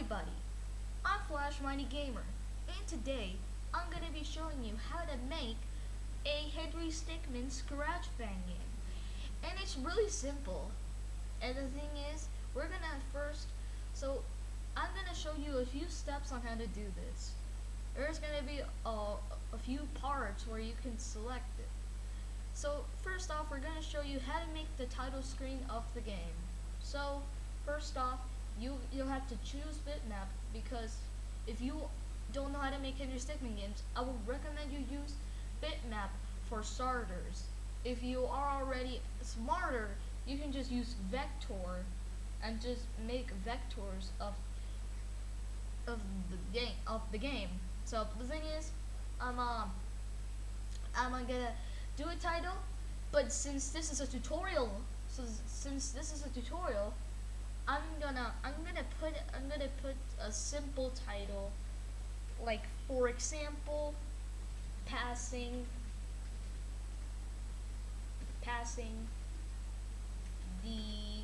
everybody, I'm Flash Mighty Gamer, and today I'm going to be showing you how to make a Henry Stickmin scratch fan game. And it's really simple. And the thing is, we're going to first, so I'm going to show you a few steps on how to do this. There's going to be a few parts where you can select it. So first off, we're going to show you how to make the title screen of the game. So first off, you'll have to choose bitmap, because if you don't know how to make Henry Stickmin games, I would recommend you use bitmap for starters. If you are already smarter, you can just use vector and just make vectors of the game. So the thing is, I'm gonna do a title, but since this is a tutorial, I'm gonna put a simple title, like for example, passing the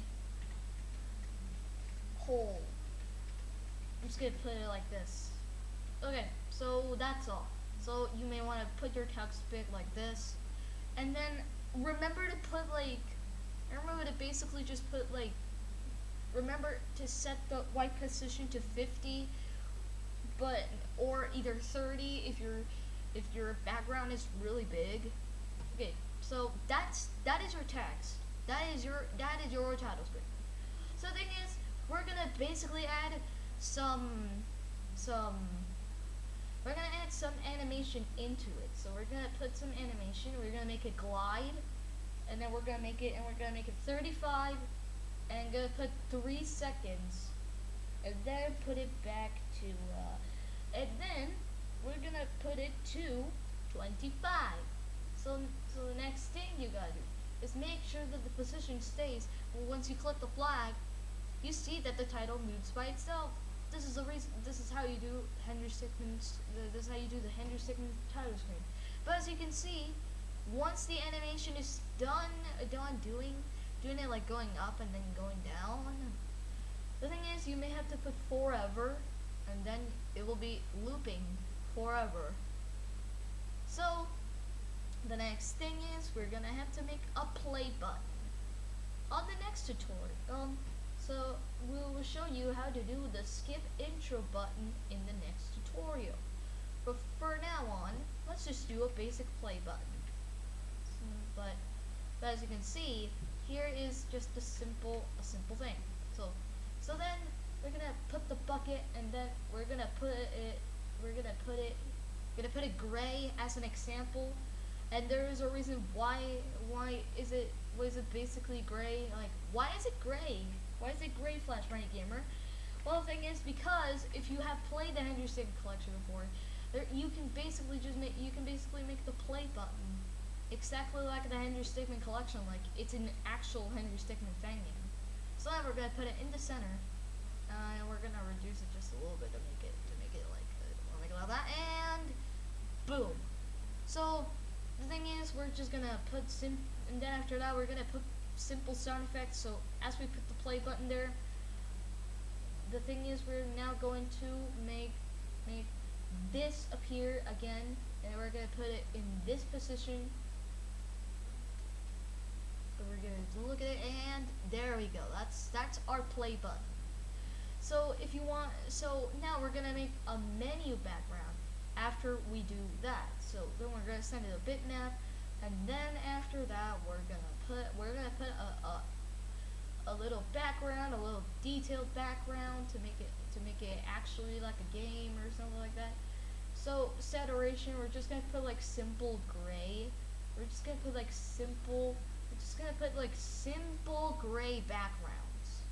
hole. I'm just gonna put it like this. Okay, so that's all. So you may want to put your text bit like this, and then remember to basically just put like, remember to set the white position to 50, or either 30 if your background is really big. Okay, so that is your text. That is your title screen. So the thing is, we're gonna basically add some animation into it. So we're gonna put some animation. We're gonna make it glide, and then we're gonna make it 35, and gonna put 3 seconds, and then put it back to and then we're gonna put it to 25. So the next thing you gotta do is make sure that the position stays. Once you click the flag, you see that the title moves by itself. This is the reason. This is how you do Henry Stickmin's. This is how you do the Henry Stickmin title screen. But as you can see, once the animation is done doing it, like going up and then going down, the thing is, you may have to put forever, and then it will be looping forever. So the next thing is, we're gonna have to make a play button on the next tutorial. So we will show you how to do the skip intro button in the next tutorial. But for now on, let's just do a basic play button. But as you can see, here is just a simple thing. So then we're gonna put the bucket, and then we're gonna put it gray as an example. And there is a reason why is it basically gray? Like, why is it gray? Why is it gray, Flash Mighty Gamer? Well, the thing is, because if you have played the Henry Stickmin collection before, you can basically make the play button exactly like the Henry Stickmin collection, like it's an actual Henry Stickmin fan game. So now we're gonna put it in the center, and we're gonna reduce it just a little bit to make it like that, and boom. So the thing is, we're just gonna put and then after that we're gonna put simple sound effects. So as we put the play button there, the thing is, we're now going to make this appear again, and we're gonna put it in this position. So we're gonna look at it, and there we go. That's our play button. So if you want, so now we're gonna make a menu background after we do that. So then we're gonna send it a bitmap, and then after that we're gonna put a little background, a little detailed background to make it actually like a game or something like that. So saturation, we're just gonna put like simple gray. We're just gonna put like simple gray backgrounds.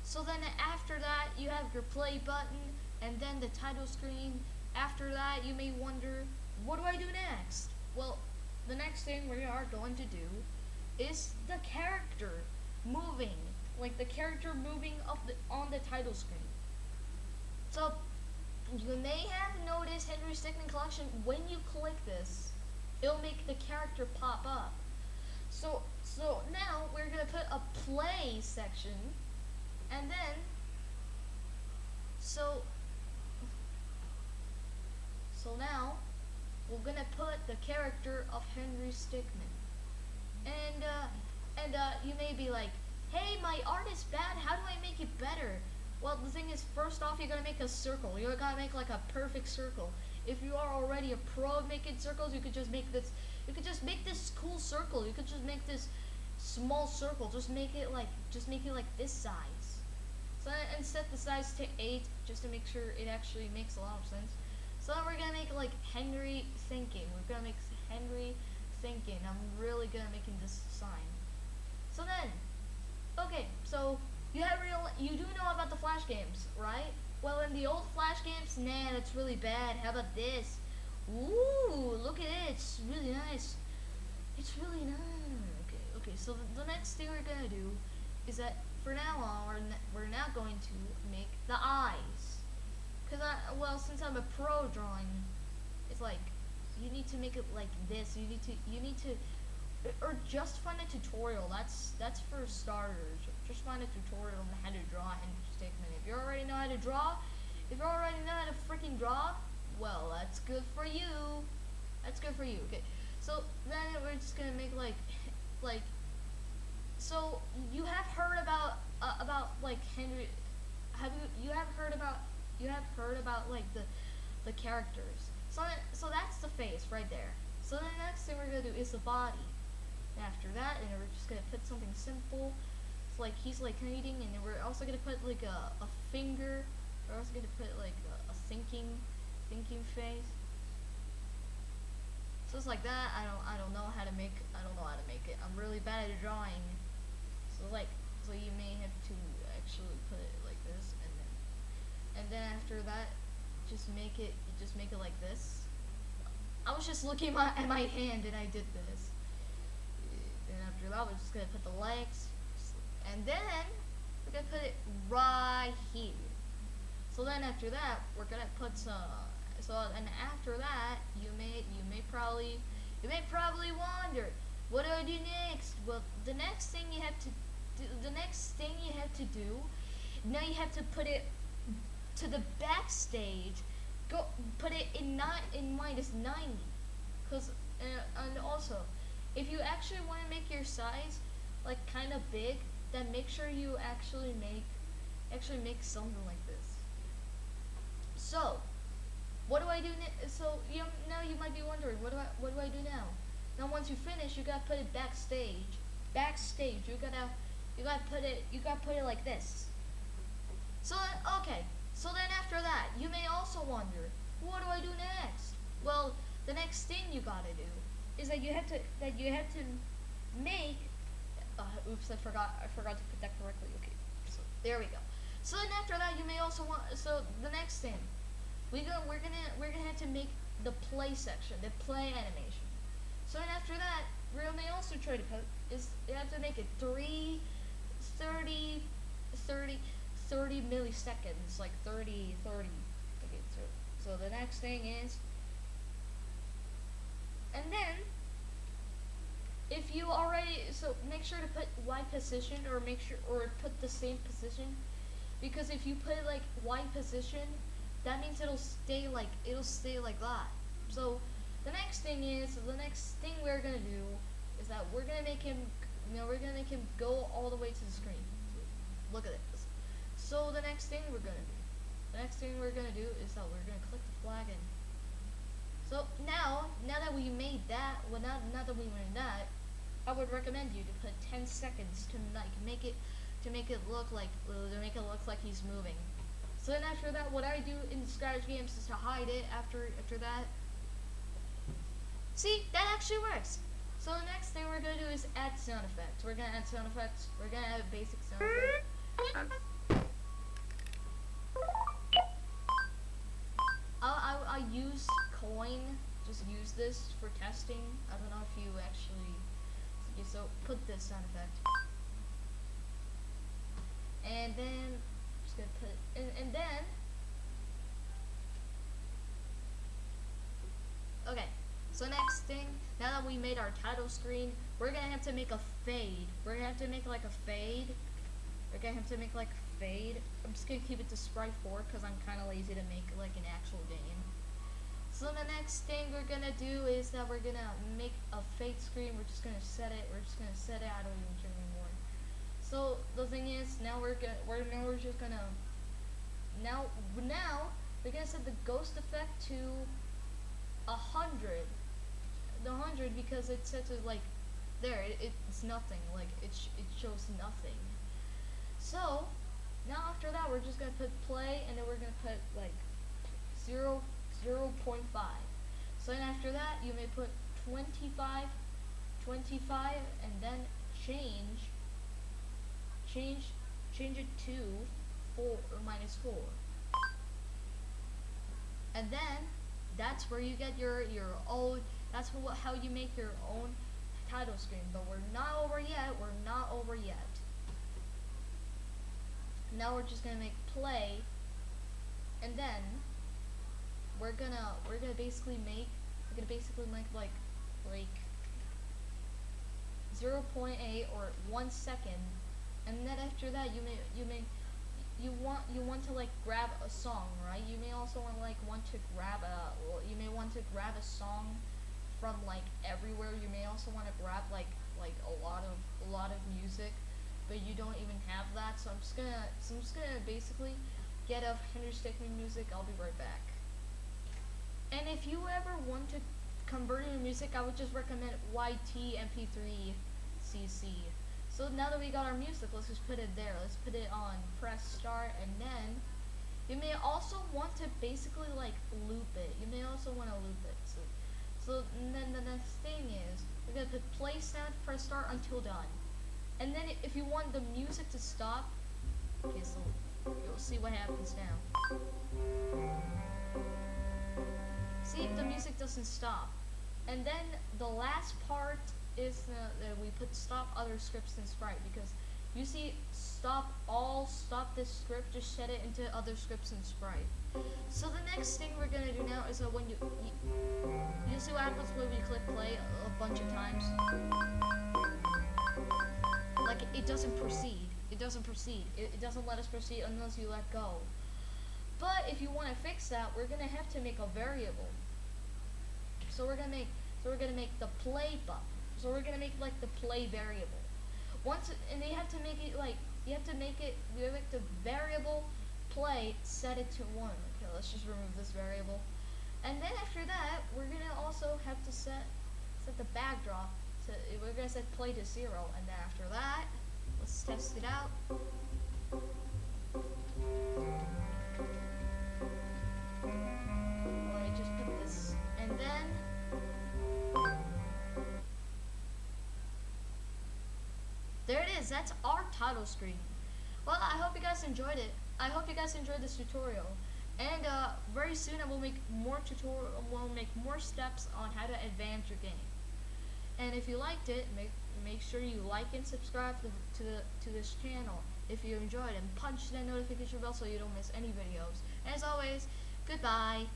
So then after that, you have your play button, and then the title screen. After that, you may wonder, what do I do next? Well, the next thing we are going to do is the character moving, like the character moving on the title screen. So you may have noticed Henry Stickmin collection, when you click this, it'll make the character pop up. So now we're gonna put a play section, and then So now we're gonna put the character of Henry Stickmin. And you may be like, hey, my art is bad. How do I make it better? Well, the thing is, first off, you're gonna make a circle. You're gonna make like a perfect circle. If you are already a pro at making circles, you could just make this. You could just make this cool circle. You could just make this small circle. Just make it like this size. So and set the size to 8, just to make sure it actually makes a lot of sense. So then we're gonna make like Henry thinking. We're gonna make Henry thinking. I'm really good at making this sign. So then, okay, so you do know about the Flash games, right? Well, in the old Flash games, nah, that's really bad. How about this? Ooh, look at it. It's really nice. It's really nice. Okay. So the next thing we're gonna do is that for now on, we're now going to make the eyes. Well, since I'm a pro drawing, it's like you need to make it like this. You need to, or just find a tutorial. That's for starters. Just find a tutorial on how to draw Henry Stickmin. If you already know how to draw, freaking draw, well, that's good for you. Okay. So then we're just gonna make like. So you have heard about like Henry. You have heard about like the characters. So that's the face right there. So the next thing we're gonna do is the body. And after that, and we're just gonna put something simple. It's like he's like eating, and then we're also gonna put like a finger. We're also gonna put like a thinking face. So it's like that. I don't know how to make it. I'm really bad at drawing. So you may have to actually put it like this, and then after that, just make it like this. I was just looking at my hand and I did this. And after that, we're just gonna put the legs, and then we're gonna put it right here. So then after that, we're gonna put some. And after that, you may probably wonder, what do I do next? Well, the next thing you have to do, now you have to put it to the backstage. Go put it in minus 90, and also, if you actually want to make your size like kind of big, then make sure you actually make something like this. So what do I do so now you might be wondering, what do I do now? Now once you finish, you gotta put it backstage. You gotta put it like this. So okay. So then after that, you may also wonder, what do I do next? Well, the next thing you gotta do is that you have to make. Oops, I forgot to put that correctly. Okay, so there we go. So then after that, you may also want. So the next thing, we're gonna have to make the play section, the play animation. So then after that, we may also try to put you have to make it 30 milliseconds, like 30. Okay, so the next thing is, and then if you already, so make sure to put Y position, or put the same position, because if you put it like Y position, that means it'll stay like that. So the next thing we're gonna do is that we're gonna make him go all the way to the screen. Look at this. So the next thing we're gonna do is that we're gonna click the flag in. So now that we made that, now that we made that, I would recommend you to put 10 seconds to make it look like he's moving. So then after that, what I do in Scratch games is to hide it after that. See, that actually works. So the next thing we're gonna do is add sound effects. We're gonna add sound effects. We're gonna add a basic sound effect. I'll use coin. Just use this for testing. I don't know if you actually. Okay, so put this sound effect, and then just gonna put and then. Okay. So next thing, now that we made our title screen, we're gonna have to make a fade. We're gonna have to make like a fade. We're gonna have to make like fade. I'm just gonna keep it to sprite 4 because I'm kind of lazy to make like an actual game. So the next thing we're gonna do is that we're gonna make a fade screen. We're just gonna set it. We're just gonna set it. I don't even care anymore. So the thing is, now we're just gonna now we're gonna set the ghost effect to 100. The 100 because it's set to like there. It's nothing. Like it shows nothing. So now after that, we're just gonna put play, and then we're gonna put like 0.5. So then after that, you may put 25, and then change it to 4 or -4, and then that's where you get your own. That's how you make your own title screen. But we're not over yet. We're not over yet. Now we're just gonna make play, and then we're gonna basically make like 0.8 or 1 second, and then after that you want to like grab a song, right? You may also want to grab a song from like everywhere. You may also want to grab like a lot of music, but you don't even have that. So I'm just gonna basically get a Henry Stickmin music. I'll be right back. And if you ever want to convert into music, I would just recommend YT MP3 CC. So now that we got our music, let's just put it there. Let's put it on, press start, and then you may also want to basically like loop it. You may also want to loop it. So then the next thing is we're gonna put play sound, press start until done. And then if you want the music to stop, okay, so you'll see what happens now. See, the music doesn't stop. And then the last part is that we put stop other scripts in sprite, because you see stop this script, just set it into other scripts in sprite. So the next thing we're gonna do now is that when you see what happens when we click play a bunch of times. Like it doesn't proceed. It doesn't let us proceed unless you let go. But if you want to fix that, we're gonna have to make a variable. So we're gonna make the play button. So we're gonna make like the play variable. And you have to make the variable play, set it to 1. Okay, let's just remove this variable. And then after that, we're gonna also have to set the backdrop to. We're gonna set play to 0, and then after that, let's test it out. Let me just put this, and then. There it is. That's our title screen. Well, I hope you guys enjoyed it. I hope you guys enjoyed this tutorial. And very soon I will make more steps on how to advance your game. And if you liked it, make sure you like and subscribe to this channel if you enjoyed, and punch that notification bell so you don't miss any videos. As always, goodbye.